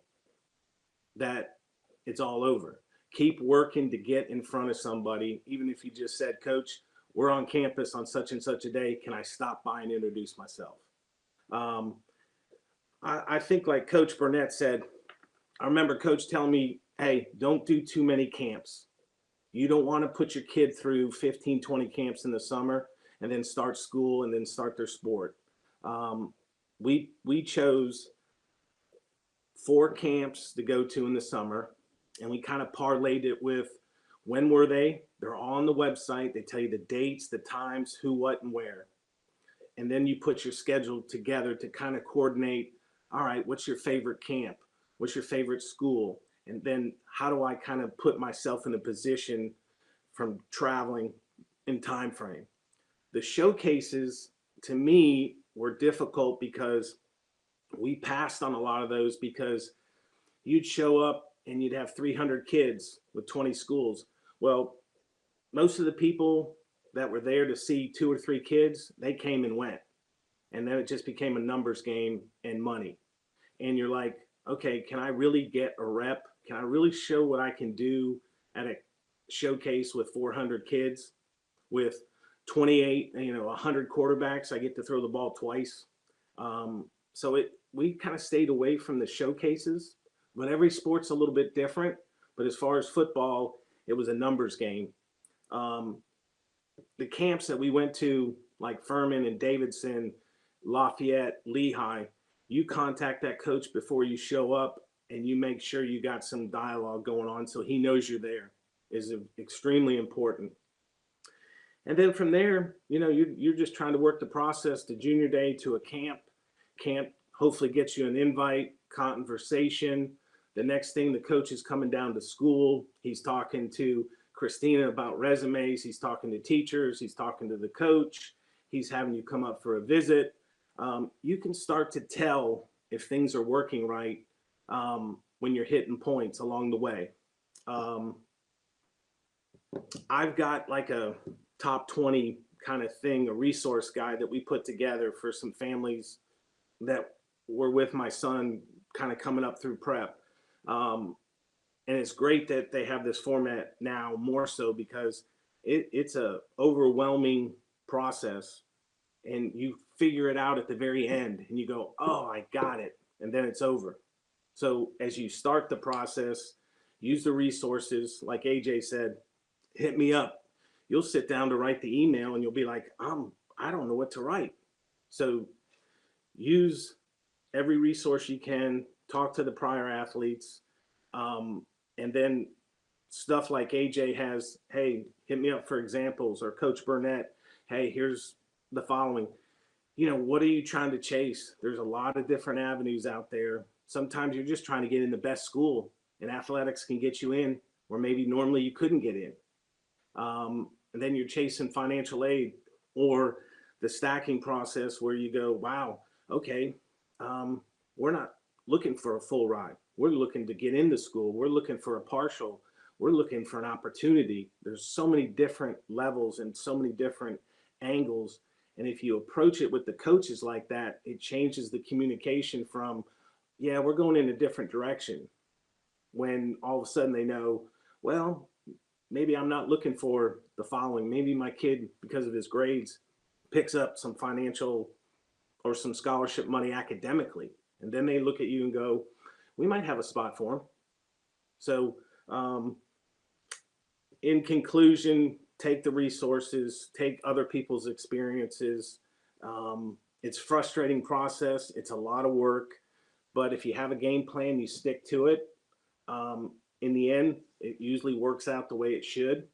that it's all over. Keep working to get in front of somebody. Even if you just said, coach, we're on campus on such and such a day, can I stop by and introduce myself? I think like Coach Burnett said, I remember coach telling me, hey, don't do too many camps. You don't want to put your kid through 15, 20 camps in the summer and then start school and then start their sport. We chose 4 camps to go to in the summer, and we kind of parlayed it with when were they? They're all on the website. They tell you the dates, the times, who, what, and where. And then you put your schedule together to kind of coordinate, all right, what's your favorite camp? What's your favorite school? And then how do I kind of put myself in a position from traveling in time frame? The showcases, to me, were difficult because we passed on a lot of those, because you'd show up and you'd have 300 kids with 20 schools. Well, most of the people that were there to see 2 or 3 kids, they came and went. And then it just became a numbers game and money. And you're like, okay, can I really get a rep? Can I really show what I can do at a showcase with 400 kids, with 28, 100 quarterbacks? I get to throw the ball twice. So we kind of stayed away from the showcases, but every sport's a little bit different. But as far as football, it was a numbers game. The camps that we went to, like Furman and Davidson, Lafayette, Lehigh, you contact that coach before you show up, and you make sure you got some dialogue going on so he knows you're there, is extremely important. And then from there, you're just trying to work the process to junior day to a camp. Camp hopefully gets you an invite, conversation. The next thing, the coach is coming down to school. He's talking to Christina about resumes. He's talking to teachers. He's talking to the coach. He's having you come up for a visit. You can start to tell if things are working right when you're hitting points along the way. I've got like a top 20 kind of thing, a resource guide that we put together for some families that were with my son kind of coming up through prep. And it's great that they have this format now, more so because it's a overwhelming process, and you figure it out at the very end and you go, oh, I got it. And then it's over. So as you start the process, use the resources. Like AJ said, hit me up. You'll sit down to write the email and you'll be like, I don't know what to write. So use every resource you can, talk to the prior athletes. And then stuff like AJ has, hey, hit me up for examples, or Coach Burnett, hey, here's the following. You know, what are you trying to chase? There's a lot of different avenues out there. Sometimes you're just trying to get in the best school, and athletics can get you in where maybe normally you couldn't get in. And then you're chasing financial aid, or the stacking process where you go, wow, okay, we're not looking for a full ride. We're looking to get into school. We're looking for a partial. We're looking for an opportunity. There's so many different levels and so many different angles. And if you approach it with the coaches like that, it changes the communication from, yeah, we're going in a different direction, when all of a sudden they know, well, maybe I'm not looking for the following. Maybe my kid, because of his grades, picks up some financial or some scholarship money academically. And then they look at you and go, we might have a spot for him. So in conclusion, take the resources, take other people's experiences. It's a frustrating process. It's a lot of work, but if you have a game plan, you stick to it. In the end, it usually works out the way it should.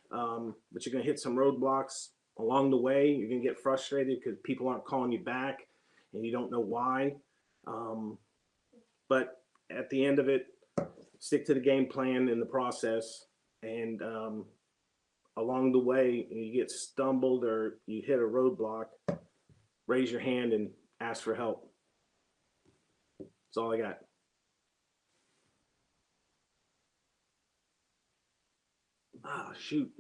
But you're going to hit some roadblocks along the way. You're going to get frustrated because people aren't calling you back and you don't know why. But at the end of it, stick to the game plan in the process. And along the way, you get stumbled or you hit a roadblock, raise your hand and ask for help. That's all I got. Ah, shoot.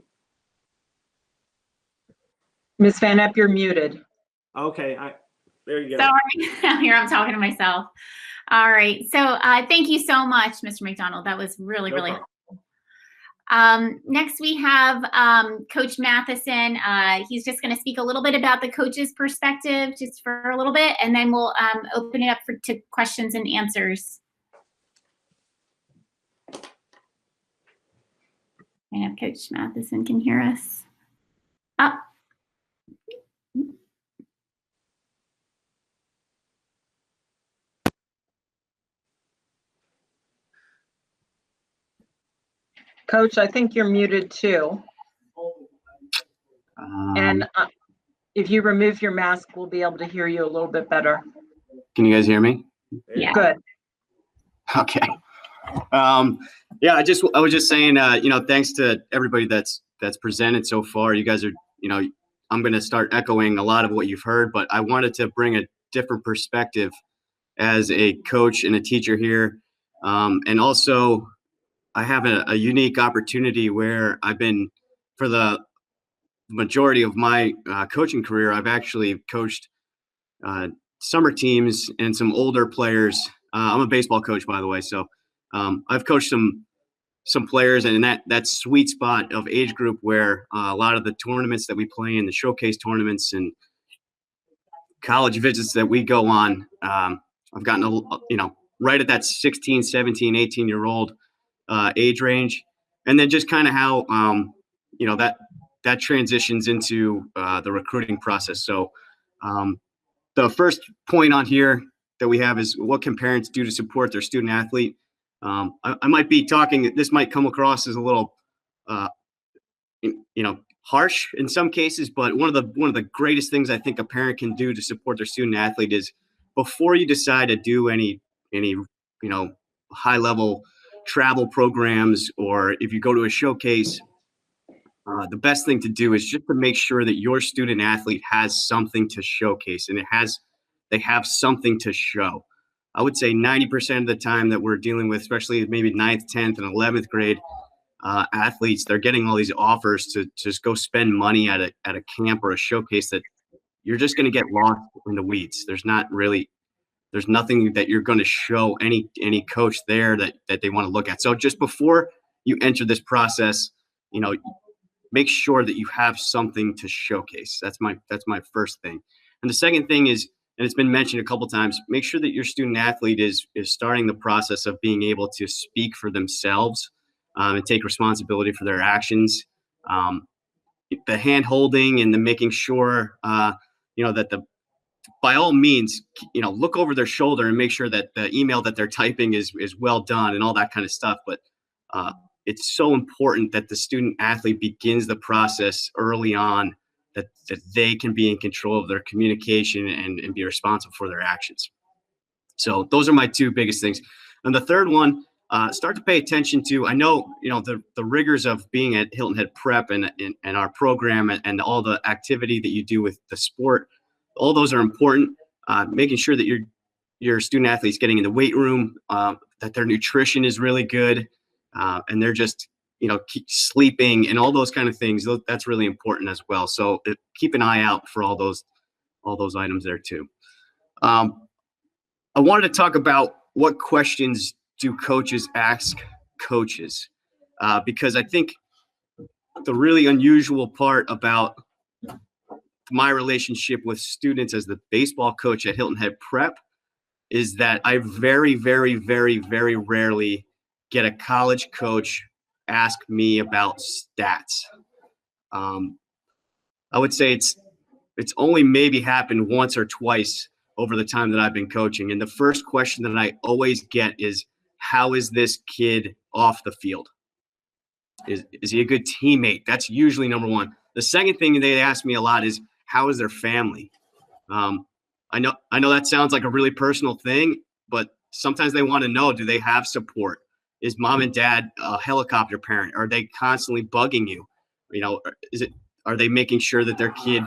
Ms. Van Epp, you're muted. Okay, there you go. Sorry, here I'm talking to myself. All right, so thank you so much, Mr. McDonald. That was really, really helpful. Next we have Coach Matheson. He's just going to speak a little bit about the coach's perspective just for a little bit, and then we'll open it up to questions and answers. And if Coach Matheson can hear us. Oh. Coach, I think you're muted too. And if you remove your mask, we'll be able to hear you a little bit better. Can you guys hear me? Yeah. Good. Okay. Yeah, I was just saying, thanks to everybody that's presented so far. You guys are, I'm going to start echoing a lot of what you've heard, but I wanted to bring a different perspective as a coach and a teacher here. And also, I have a unique opportunity where I've been, for the majority of my coaching career, I've actually coached summer teams and some older players. I'm a baseball coach, by the way, so I've coached some players, and in that sweet spot of age group where a lot of the tournaments that we play in, the showcase tournaments and college visits that we go on, I've gotten right at that 16, 17, 18-year-old age range, and then just kind of how that transitions into the recruiting process. So the first point on here that we have is, what can parents do to support their student athlete? I might be talking, this might come across as a little harsh in some cases, but one of the greatest things I think a parent can do to support their student athlete is, before you decide to do any high level travel programs, or if you go to a showcase, the best thing to do is just to make sure that your student athlete has something to showcase, and they have something to show. I would say 90% of the time that we're dealing with, especially maybe 9th, 10th, and 11th grade, athletes, they're getting all these offers to just go spend money at a camp or a showcase that you're just going to get lost in the weeds. There's nothing that you're going to show any coach there that they want to look at. So just before you enter this process, make sure that you have something to showcase. That's my first thing. And the second thing is, and it's been mentioned a couple times, make sure that your student athlete is starting the process of being able to speak for themselves and take responsibility for their actions. The hand holding and the making sure, that by all means, look over their shoulder and make sure that the email that they're typing is well done and all that kind of stuff. But it's so important that the student athlete begins the process early on, that they can be in control of their communication and be responsible for their actions. So those are my two biggest things. And the third one, start to pay attention to, I know, the rigors of being at Hilton Head Prep and our program and all the activity that you do with the sport. All those are important. Making sure that your student athlete's getting in the weight room, that their nutrition is really good, and they're just keep sleeping and all those kind of things. That's really important as well. So keep an eye out for all those items there too. I wanted to talk about what questions do coaches ask coaches, because I think the really unusual part about my relationship with students as the baseball coach at Hilton Head Prep is that I very, very, very, very rarely get a college coach ask me about stats. I would say it's only maybe happened once or twice over the time that I've been coaching. And the first question that I always get is, how is this kid off the field? Is he a good teammate? That's usually number one. The second thing they ask me a lot is, how is their family? I know that sounds like a really personal thing, but sometimes they want to know, do they have support? Is mom and dad a helicopter parent? Are they constantly bugging you? Are they making sure that their kid,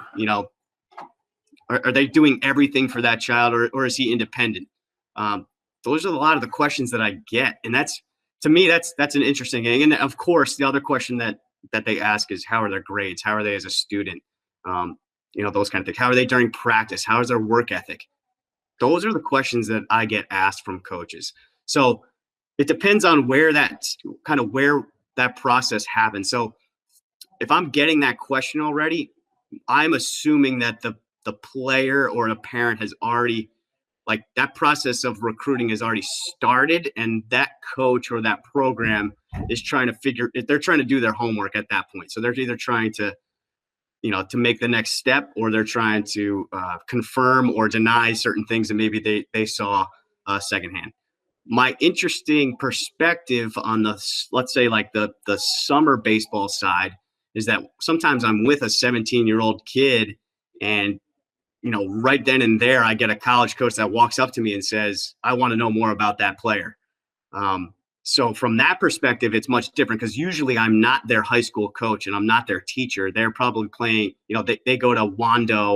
are they doing everything for that child, or is he independent? Those are a lot of the questions that I get. And to me, that's an interesting thing. And of course, the other question that they ask is, how are their grades? How are they as a student? Those kind of things. How are they during practice? How is their work ethic? Those are the questions that I get asked from coaches. So it depends on where that process happens. So if I'm getting that question already, I'm assuming that the player or the parent has already, like, that process of recruiting has already started, and that coach or that program is they're trying to do their homework at that point. So they're either trying to make the next step, or they're trying to confirm or deny certain things that maybe they saw secondhand. My interesting perspective on let's say like the summer baseball side is that sometimes I'm with a 17-year-old kid, and right then and there, I get a college coach that walks up to me and says, I want to know more about that player. So from that perspective, it's much different, because usually I'm not their high school coach and I'm not their teacher. They're probably playing, they go to Wando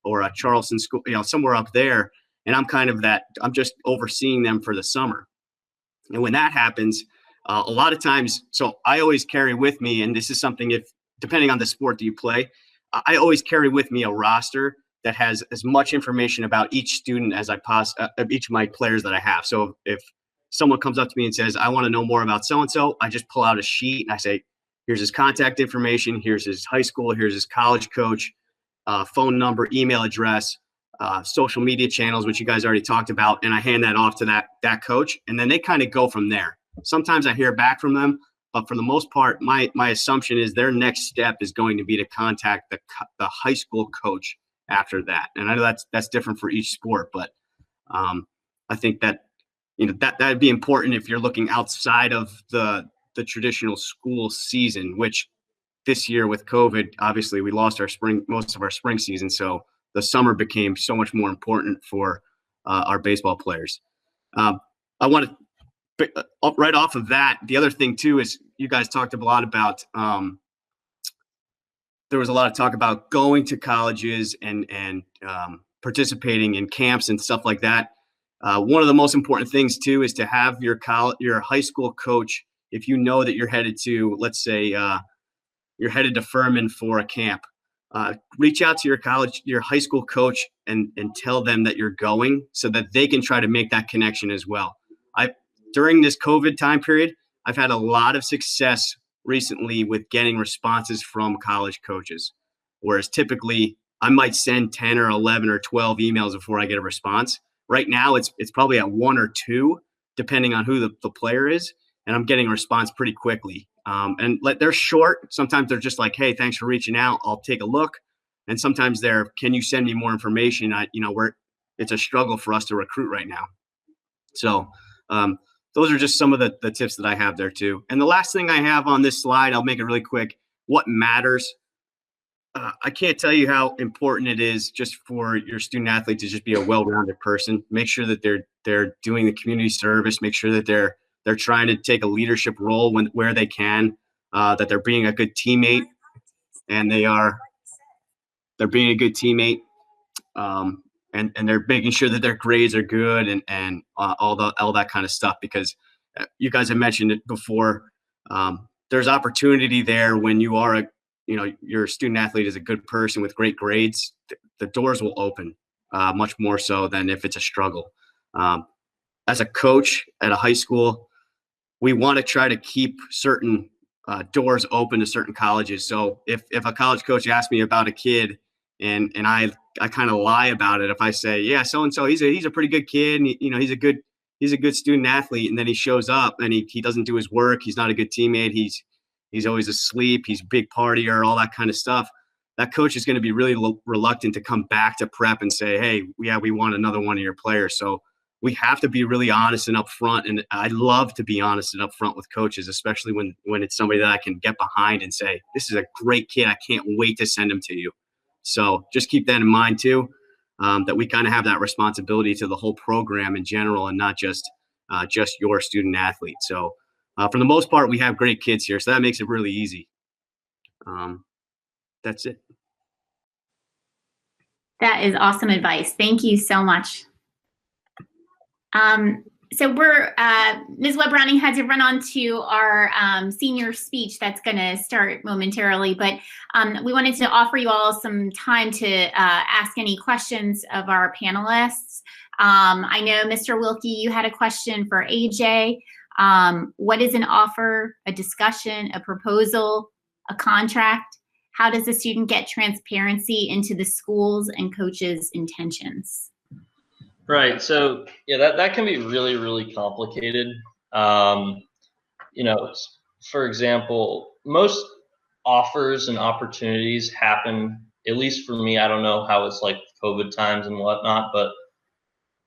or a Charleston school, somewhere up there. And I'm I'm just overseeing them for the summer. And when that happens, a lot of times, so I always carry with me, and this is something, depending on the sport that you play, I always carry with me a roster that has as much information about each student as each of my players that I have. So if someone comes up to me and says, I want to know more about so-and-so, I just pull out a sheet and I say, here's his contact information, here's his high school, here's his college coach, phone number, email address, social media channels, which you guys already talked about. And I hand that off to that coach. And then they kind of go from there. Sometimes I hear back from them, but for the most part, my assumption is their next step is going to be to contact the high school coach after that. And I know that's different for each sport, but I think that that'd be important if you're looking outside of the traditional school season, which this year with COVID, obviously we lost most of our spring season. So the summer became so much more important for our baseball players. I want to right off of that. The other thing too is you guys talked a lot about. There was a lot of talk about going to colleges and participating in camps and stuff like that. One of the most important things too is to have your high school coach if you know that you're headed to, let's say, you're headed to Furman for a camp, reach out to your high school coach and tell them that you're going so that they can try to make that connection as well. During this COVID time period, I've had a lot of success recently with getting responses from college coaches, whereas typically I might send 10 or 11 or 12 emails before I get a response. Right now, it's probably at 1 or 2, depending on who the player is, and I'm getting a response pretty quickly. And they're short. Sometimes they're just like, hey, thanks for reaching out. I'll take a look. And sometimes can you send me more information? It's a struggle for us to recruit right now. So those are just some of the tips that I have there too. And the last thing I have on this slide, I'll make it really quick. What matters? I can't tell you how important it is just for your student athlete to just be a well-rounded person. Make sure that they're doing the community service. Make sure that they're trying to take a leadership role where they can, that they're being a good teammate, and they're being a good teammate, and they're making sure that their grades are good and all that kind of stuff. Because you guys have mentioned it before, there's opportunity there when you are your student athlete is a good person with great grades. The doors will open much more so than if it's a struggle. As a coach at a high school, we want to try to keep certain doors open to certain colleges. So if a college coach asks me about a kid and I kind of lie about it, if I say, yeah, so-and-so, he's a pretty good kid, and he's a good student athlete, and then he shows up and he doesn't do his work, he's not a good teammate, he's always asleep, he's a big partier, all that kind of stuff, that coach is going to be really reluctant to come back to prep and say, hey, yeah, we want another one of your players. So we have to be really honest and upfront. And I love to be honest and upfront with coaches, especially when it's somebody that I can get behind and say, this is a great kid, I can't wait to send him to you. So just keep that in mind too, that we kind of have that responsibility to the whole program in general and not just your student athlete. So for the most part, we have great kids here, so that makes it really easy. That's it. That is awesome advice. Thank you so much. So Ms. Webb Browning had to run on to our senior speech that's going to start momentarily, but we wanted to offer you all some time to ask any questions of our panelists. I know, Mr. Wilkie, you had a question for AJ. What is an offer, a discussion, a proposal, a contract? How does a student get transparency into the school's and coaches' intentions? Right. So yeah, that can be really, really complicated. For example, most offers and opportunities happen, at least for me, I don't know how it's like COVID times and whatnot, but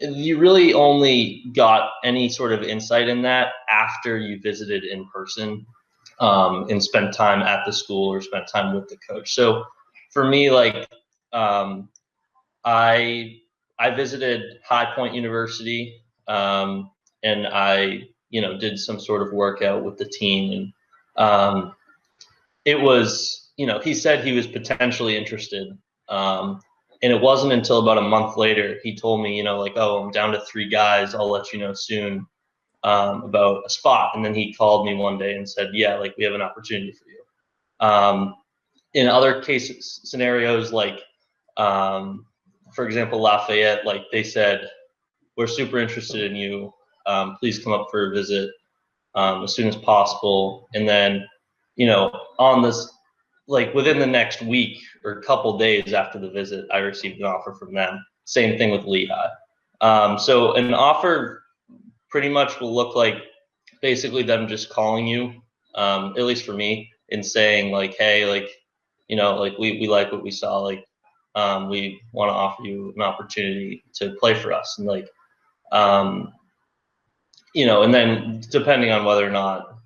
you really only got any sort of insight in that after you visited in person and spent time at the school or spent time with the coach. So for me, I visited High Point University, and I, did some sort of workout with the team. And it was, he said he was potentially interested. And it wasn't until about a month later, he told me, oh, I'm down to 3 guys. I'll let you know soon about a spot. And then he called me one day and said, yeah, we have an opportunity for you. In other cases, scenarios for example, Lafayette, they said, we're super interested in you. Please come up for a visit as soon as possible. And then, on this, within the next week or a couple days after the visit, I received an offer from them. Same thing with Lehigh. So an offer pretty much will look like basically them just calling you, at least for me, and saying hey, we like what we saw, we want to offer you an opportunity to play for us. And and then depending on whether or not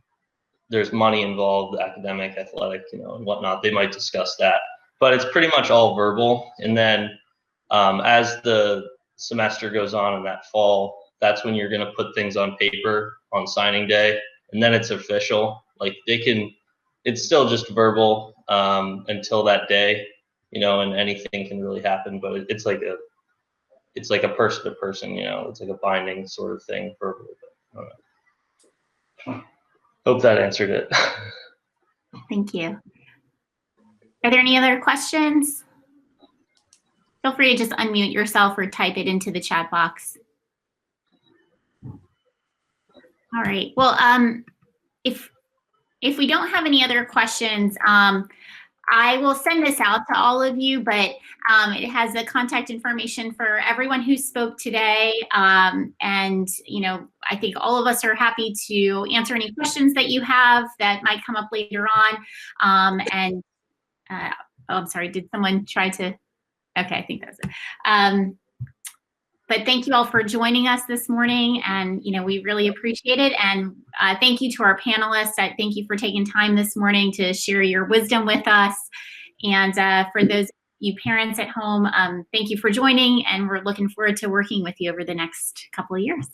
there's money involved, academic, athletic, and whatnot, they might discuss that. But it's pretty much all verbal. And then as the semester goes on in that fall, that's when you're going to put things on paper on signing day. And then it's official. It's still just verbal until that day. And anything can really happen, but it's like a person to person, it's like a binding sort of thing verbally. But I don't know. Hope that answered it. Thank you. Are there any other questions? Feel free to just unmute yourself or type it into the chat box. All right. Well, if we don't have any other questions, I will send this out to all of you, but it has the contact information for everyone who spoke today. And, you know, I think all of us are happy to answer any questions that you have that might come up later on. Oh, I'm sorry. Did someone try to? Okay, I think that's it. But thank you all for joining us this morning, and you know we really appreciate it. And thank you to our panelists. Thank you for taking time this morning to share your wisdom with us. And for those of you parents at home, thank you for joining, and we're looking forward to working with you over the next couple of years.